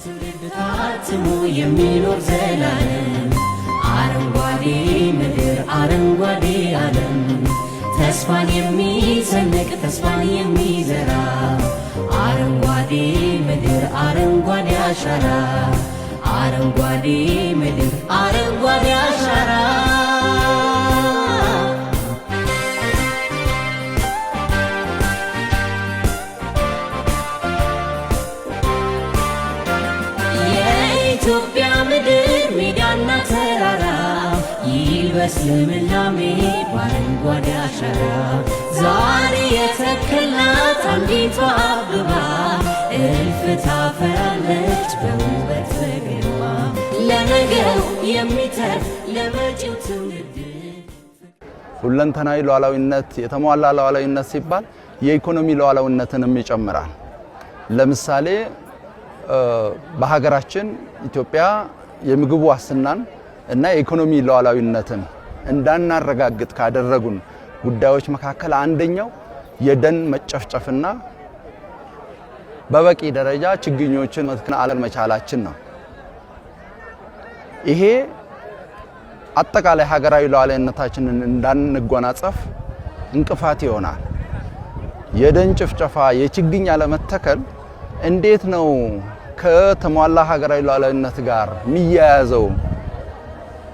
ታትሞ የሚኖር ዘላለም አረንጓዴ ምድር አረንጓዴ ዓለም ተስፋን የሚሰንቅ ተስፋን የሚዘራ አረንጓዴ ምድር አረንጓዴ አሻራ አረንጓዴ ምድር አረንጓዴ አሻራ የኢትዮጵያ ምድር ሜዳና ተራራ ይልበስ ልምላሜ በአረንጓዴ አሻራ ዛሬ የተከልናት አንዲቷ አበባ እልፍ ታፈራለች በውበት በግርማ ለነገው የሚተርፍ ለመጪው ትውልድ። ሁለንተናዊ ሉዓላዊነት የተሟላ ሉዓላዊነት ሲባል የኢኮኖሚ ሉዓላዊነትንም ይጨምራል። ለምሳሌ በሀገራችን ኢትዮጵያ የምግብ ዋስትናን እና የኢኮኖሚ ሉዓላዊነትን እንዳናረጋግጥ ካደረጉን ጉዳዮች መካከል አንደኛው የደን መጨፍጨፍና በበቂ ደረጃ ችግኞችን መትከል አለመቻላችን ነው። ይሄ አጠቃላይ ሀገራዊ ሉዓላዊነታችንን እንዳንጎናጸፍ እንቅፋት ይሆናል። የደን ጭፍጨፋ የችግኝ አለመተከል እንዴት ነው ከተሟላ ሀገራዊ ሉዓላዊነት ጋር የሚያያዘው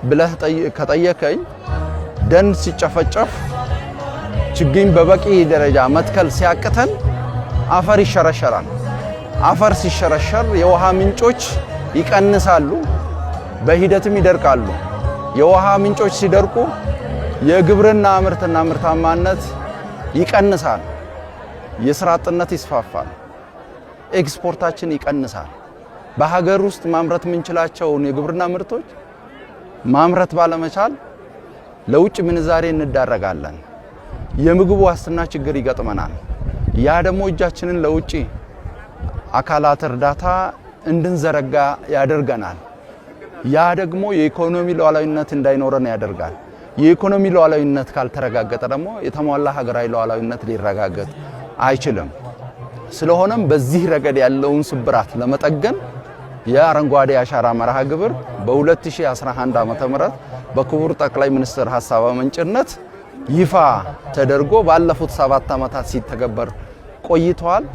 ብለህ ከጠየቀኝ ደን ሲጨፈጨፍ ችግኝ በበቂ ደረጃ መትከል ሲያቅተን አፈር ይሸረሸራል። አፈር ሲሸረሸር የውሃ ምንጮች ይቀንሳሉ፣ በሂደትም ይደርቃሉ። የውሃ ምንጮች ሲደርቁ የግብርና ምርትና ምርታማነት ይቀንሳል፣ የሥራ አጥነት ይስፋፋል፣ ኤክስፖርታችን ይቀንሳል። በሀገር ውስጥ ማምረት የምንችላቸውን የግብርና ምርቶች ማምረት ባለመቻል ለውጭ ምንዛሬ እንዳረጋለን። የምግብ ዋስትና ችግር ይገጥመናል። ያ ደግሞ እጃችንን ለውጭ አካላት እርዳታ እንድንዘረጋ ያደርገናል። ያ ደግሞ የኢኮኖሚ ሉዓላዊነት እንዳይኖረን ያደርጋል። የኢኮኖሚ ሉዓላዊነት ካልተረጋገጠ ደግሞ የተሟላ ሀገራዊ ሉዓላዊነት ሊረጋገጥ አይችልም። ስለሆነም በዚህ ረገድ ያለውን ስብራት ለመጠገን የአረንጓዴ አሻራ መርሃ ግብር በ2011 ዓ.ም በክቡር ጠቅላይ ሚኒስትር ሐሳብ አመንጭነት ይፋ ተደርጎ ባለፉት 7 ዓመታት ሲተገበር ቆይቷል።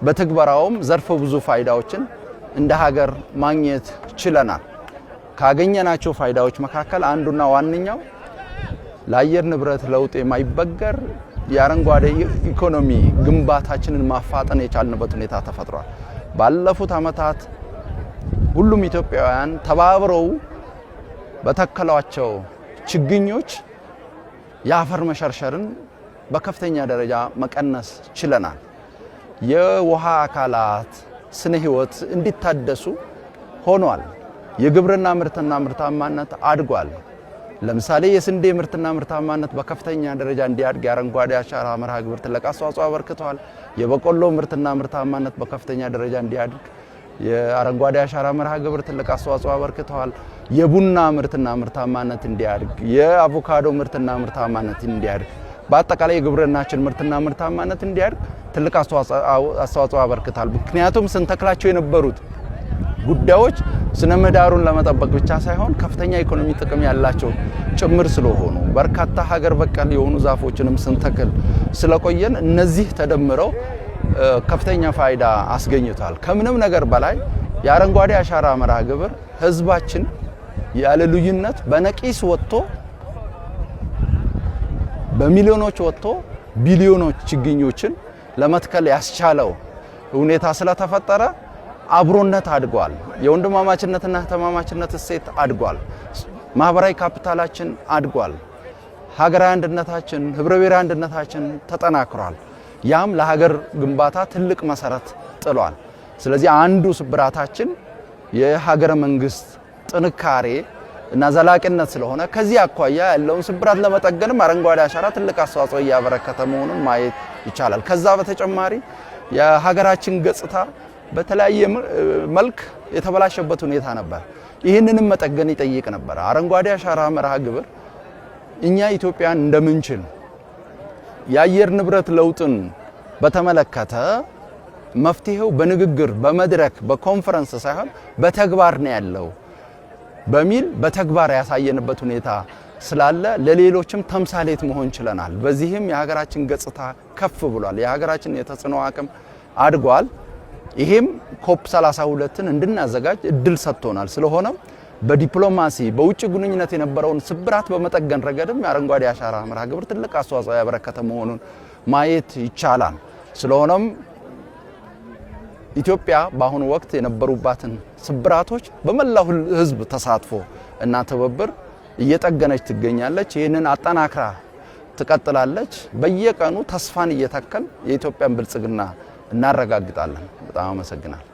በትግበራውም ዘርፈ ብዙ ፋይዳዎችን እንደ ሀገር ማግኘት ችለናል። ካገኘናቸው ፋይዳዎች መካከል አንዱና ዋነኛው ለአየር ንብረት ለውጥ የማይበገር የአረንጓዴ ኢኮኖሚ ግንባታችንን ማፋጠን የቻልንበት ሁኔታ ተፈጥሯል። ባለፉት ዓመታት ሁሉም ኢትዮጵያውያን ተባብረው በተከሏቸው ችግኞች የአፈር መሸርሸርን በከፍተኛ ደረጃ መቀነስ ችለናል። የውሃ አካላት ስነ ህይወት እንዲታደሱ ሆኗል። የግብርና ምርትና ምርታማነት አድጓል። ለምሳሌ የስንዴ ምርትና ምርታማነት በከፍተኛ ደረጃ እንዲያድግ የአረንጓዴ አሻራ መርሃ ግብር ትልቅ አስተዋጽኦ አበርክቷል። የበቆሎ ምርትና ምርታማነት በከፍተኛ ደረጃ እንዲያድግ የአረንጓዴ አሻራ መርሃ ግብር ትልቅ አስተዋጽኦ አበርክቷል። የቡና ምርትና ምርታማነት እንዲያድግ፣ የአቮካዶ ምርትና ምርታማነት እንዲያድግ፣ በአጠቃላይ የግብርናችን ምርትና ምርታማነት እንዲያድግ ትልቅ አስተዋጽኦ አበርክቷል። ምክንያቱም ስንተክላቸው የነበሩት ጉዳዮች ስነ ምህዳሩን ለመጠበቅ ብቻ ሳይሆን ከፍተኛ ኢኮኖሚ ጥቅም ያላቸው ጭምር ስለሆኑ በርካታ ሀገር በቀል የሆኑ ዛፎችንም ስንተክል ስለቆየን እነዚህ ተደምረው ከፍተኛ ፋይዳ አስገኝቷል። ከምንም ነገር በላይ የአረንጓዴ አሻራ መርሃ ግብር ህዝባችን ያለ ልዩነት በነቂስ ወጥቶ በሚሊዮኖች ወጥቶ ቢሊዮኖች ችግኞችን ለመትከል ያስቻለው ሁኔታ ስለተፈጠረ አብሮነት አድጓል። የወንድማማችነትና እህትማማችነት እሴት አድጓል። ማህበራዊ ካፒታላችን አድጓል። ሀገራዊ አንድነታችን፣ ህብረ ብሔራዊ አንድነታችን ተጠናክሯል። ያም ለሀገር ግንባታ ትልቅ መሰረት ጥሏል። ስለዚህ አንዱ ስብራታችን የሀገረ መንግስት ጥንካሬ እና ዘላቂነት ስለሆነ ከዚህ አኳያ ያለውን ስብራት ለመጠገንም አረንጓዴ አሻራ ትልቅ አስተዋጽኦ እያበረከተ መሆኑን ማየት ይቻላል። ከዛ በተጨማሪ የሀገራችን ገጽታ በተለያየ መልክ የተበላሸበት ሁኔታ ነበር። ይህንንም መጠገን ይጠይቅ ነበር። አረንጓዴ አሻራ መርሃ ግብር እኛ ኢትዮጵያን እንደምንችል የአየር ንብረት ለውጥን በተመለከተ መፍትሄው በንግግር በመድረክ በኮንፈረንስ ሳይሆን በተግባር ነው ያለው በሚል በተግባር ያሳየንበት ሁኔታ ስላለ ለሌሎችም ተምሳሌት መሆን ችለናል። በዚህም የሀገራችን ገጽታ ከፍ ብሏል። የሀገራችን የተጽዕኖ አቅም አድጓል። ይሄም ኮፕ 32ን እንድናዘጋጅ እድል ሰጥቶናል። ስለሆነም በዲፕሎማሲ በውጭ ግንኙነት የነበረውን ስብራት በመጠገን ረገድም የአረንጓዴ አሻራ መርሃ ግብር ትልቅ አስተዋጽኦ ያበረከተ መሆኑን ማየት ይቻላል። ስለሆነም ኢትዮጵያ በአሁኑ ወቅት የነበሩባትን ስብራቶች በመላው ሕዝብ ተሳትፎ እና ትብብር እየጠገነች ትገኛለች። ይህንን አጠናክራ ትቀጥላለች። በየቀኑ ተስፋን እየተከል የኢትዮጵያን ብልጽግና እናረጋግጣለን። በጣም አመሰግናለሁ።